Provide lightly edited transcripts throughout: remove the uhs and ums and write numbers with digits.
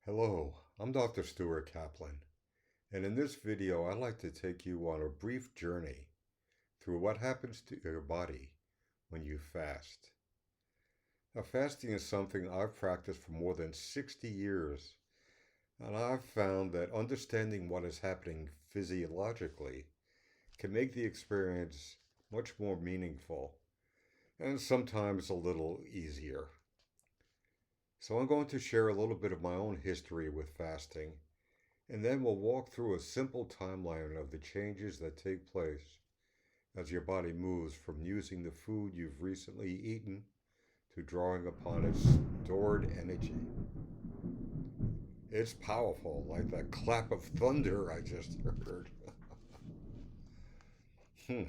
Hello, I'm Dr. Stuart Kaplan, and in this video I'd like to take you on a brief journey through what happens to your body when you fast. Now, fasting is something I've practiced for more than 60 years, and I've found that understanding what is happening physiologically can make the experience much more meaningful and sometimes a little easier. So I'm going to share a little bit of my own history with fasting, and then we'll walk through a simple timeline of the changes that take place as your body moves from using the food you've recently eaten to drawing upon its stored energy. It's powerful, like that clap of thunder I just heard. hmm.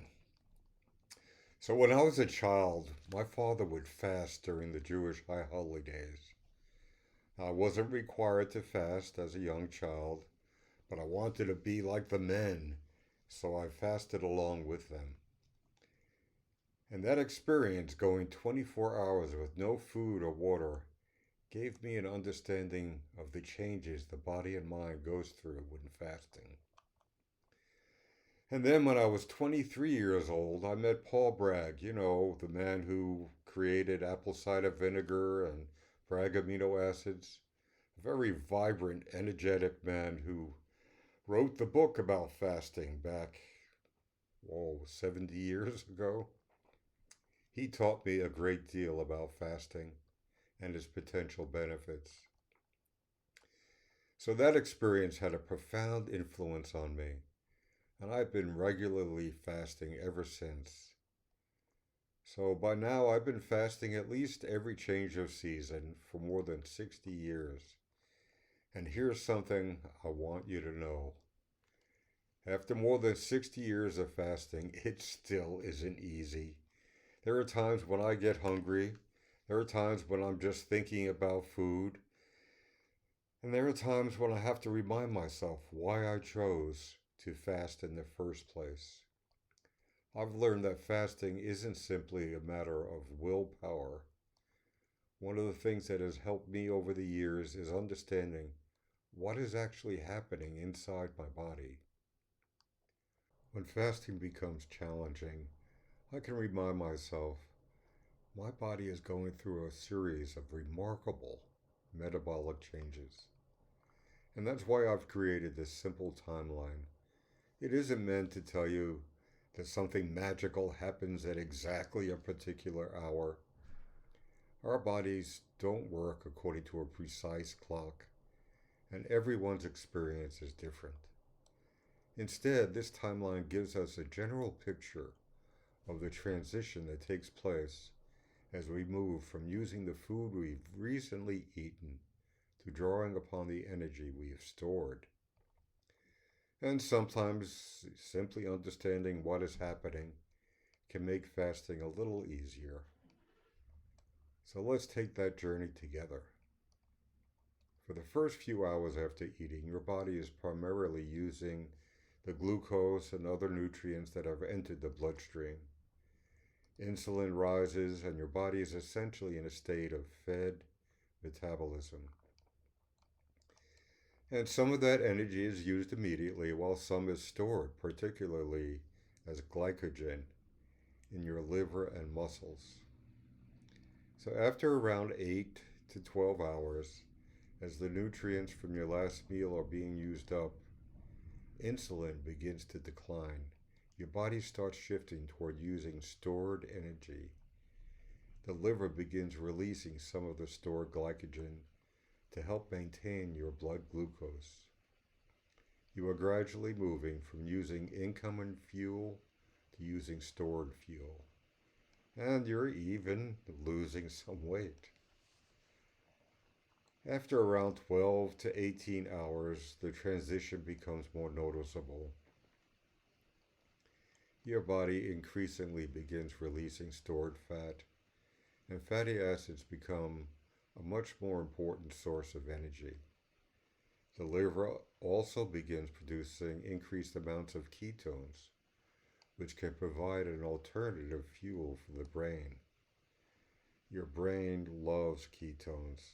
So when I was a child, my father would fast during the Jewish high holidays. I wasn't required to fast as a young child, but I wanted to be like the men, so I fasted along with them. And that experience, going 24 hours with no food or water, gave me an understanding of the changes the body and mind goes through when fasting. And then when I was 23 years old, I met Paul Bragg, the man who created apple cider vinegar and Bragg amino acids. A very vibrant, energetic man who wrote the book about fasting back, 70 years ago. He taught me a great deal about fasting and its potential benefits. So that experience had a profound influence on me, and I've been regularly fasting ever since. So by now I've been fasting at least every change of season for more than 60 years. And here's something I want you to know. After more than 60 years of fasting, it still isn't easy. There are times when I get hungry. There are times when I'm just thinking about food. And there are times when I have to remind myself why I chose to fast in the first place. I've learned that fasting isn't simply a matter of willpower. One of the things that has helped me over the years is understanding what is actually happening inside my body. When fasting becomes challenging, I can remind myself my body is going through a series of remarkable metabolic changes. And that's why I've created this simple timeline. It isn't meant to tell you that something magical happens at exactly a particular hour. Our bodies don't work according to a precise clock, and everyone's experience is different. Instead, this timeline gives us a general picture of the transition that takes place as we move from using the food we've recently eaten to drawing upon the energy we have stored. And sometimes simply understanding what is happening can make fasting a little easier. So let's take that journey together. For the first few hours after eating, your body is primarily using the glucose and other nutrients that have entered the bloodstream. Insulin rises, and your body is essentially in a state of fed metabolism. And some of that energy is used immediately, while some is stored, particularly as glycogen, in your liver and muscles. So after around 8 to 12 hours, as the nutrients from your last meal are being used up, insulin begins to decline. Your body starts shifting toward using stored energy. The liver begins releasing some of the stored glycogen to help maintain your blood glucose. You are gradually moving from using incoming fuel to using stored fuel. And you're even losing some weight. After around 12 to 18 hours, the transition becomes more noticeable. Your body increasingly begins releasing stored fat, and fatty acids become a much more important source of energy. The liver also begins producing increased amounts of ketones, which can provide an alternative fuel for the brain. Your brain loves ketones.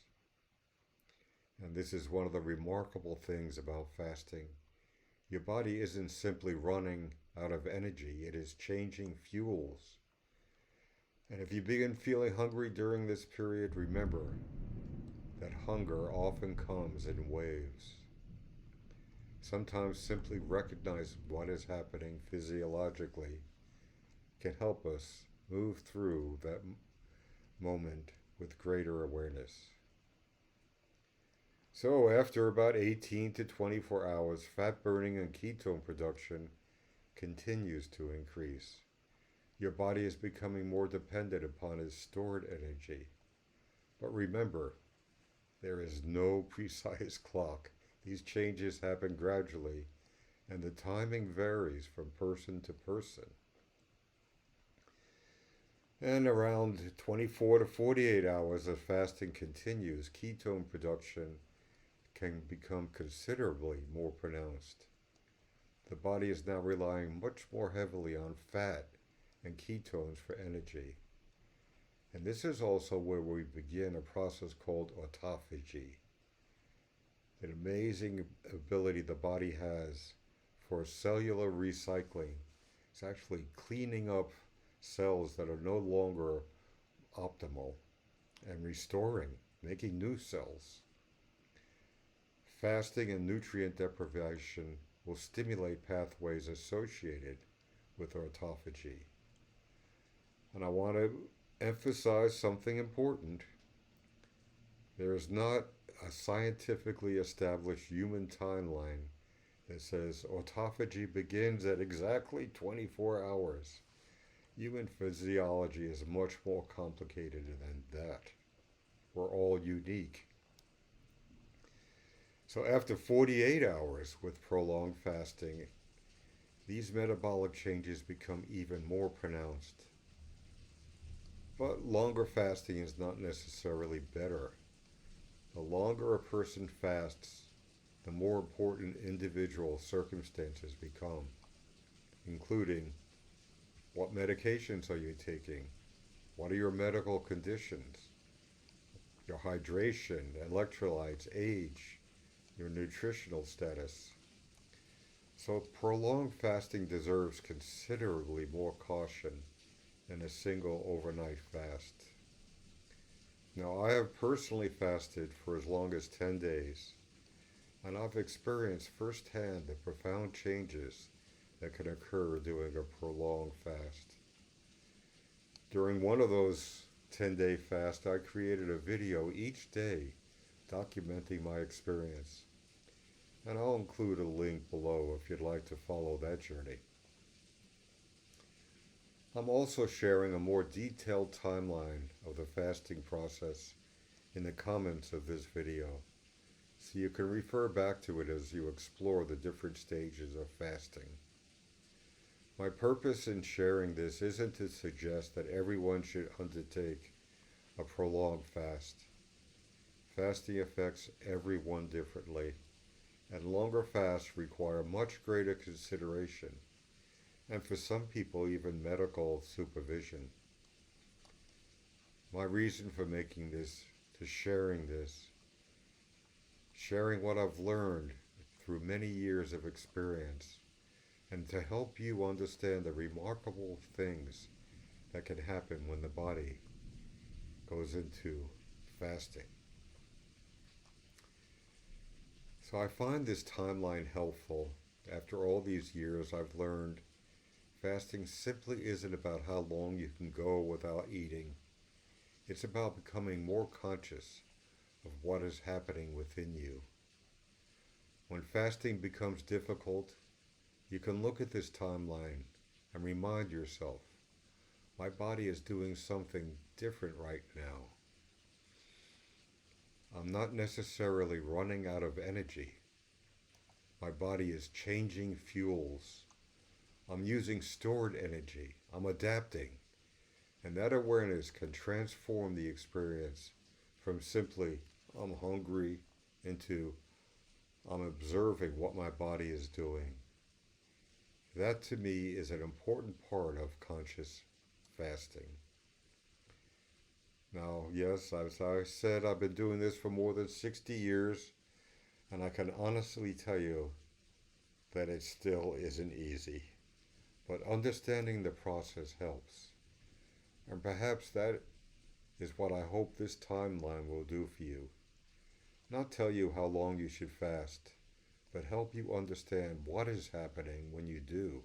And this is one of the remarkable things about fasting. Your body isn't simply running out of energy, it is changing fuels. And if you begin feeling hungry during this period, remember that hunger often comes in waves. Sometimes simply recognize what is happening physiologically can help us move through that moment with greater awareness. So, after about 18 to 24 hours, fat burning and ketone production continues to increase. Your body is becoming more dependent upon its stored energy. But remember, there is no precise clock. These changes happen gradually, and the timing varies from person to person. And around 24 to 48 hours as fasting continues, ketone production can become considerably more pronounced. The body is now relying much more heavily on fat and ketones for energy. And this is also where we begin a process called autophagy, an amazing ability the body has for cellular recycling. It's actually cleaning up cells that are no longer optimal and restoring, making new cells. Fasting and nutrient deprivation will stimulate pathways associated with autophagy. And I want to emphasize something important. There is not a scientifically established human timeline that says autophagy begins at exactly 24 hours. Human physiology is much more complicated than that. We're all unique. So after 48 hours with prolonged fasting, these metabolic changes become even more pronounced. But longer fasting is not necessarily better. The longer a person fasts, the more important individual circumstances become, including what medications are you taking? What are your medical conditions? Your hydration, electrolytes, age, your nutritional status. So prolonged fasting deserves considerably more caution than a single overnight fast. Now, I have personally fasted for as long as 10 days, and I've experienced firsthand the profound changes that can occur during a prolonged fast. During one of those 10-day fasts, I created a video each day documenting my experience. And I'll include a link below if you'd like to follow that journey. I'm also sharing a more detailed timeline of the fasting process in the comments of this video, so you can refer back to it as you explore the different stages of fasting. My purpose in sharing this isn't to suggest that everyone should undertake a prolonged fast. Fasting affects everyone differently, and longer fasts require much greater consideration, and for some people even medical supervision. My reason for making this, sharing what I've learned through many years of experience, and to help you understand the remarkable things that can happen when the body goes into fasting. So I find this timeline helpful. After all these years, I've learned fasting simply isn't about how long you can go without eating. It's about becoming more conscious of what is happening within you. When fasting becomes difficult, you can look at this timeline and remind yourself, my body is doing something different right now. I'm not necessarily running out of energy. My body is changing fuels. I'm using stored energy. I'm adapting. And that awareness can transform the experience from simply, I'm hungry, into, I'm observing what my body is doing. That to me is an important part of conscious fasting. Now, yes, as I said, I've been doing this for more than 60 years, and I can honestly tell you that it still isn't easy. But understanding the process helps. And perhaps that is what I hope this timeline will do for you. Not tell you how long you should fast, but help you understand what is happening when you do.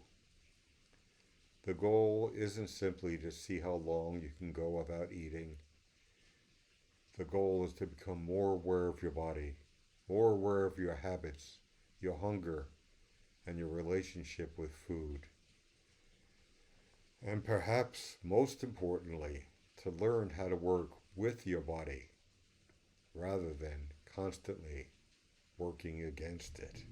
The goal isn't simply to see how long you can go without eating. The goal is to become more aware of your body, more aware of your habits, your hunger, and your relationship with food. And perhaps most importantly, to learn how to work with your body rather than constantly working against it.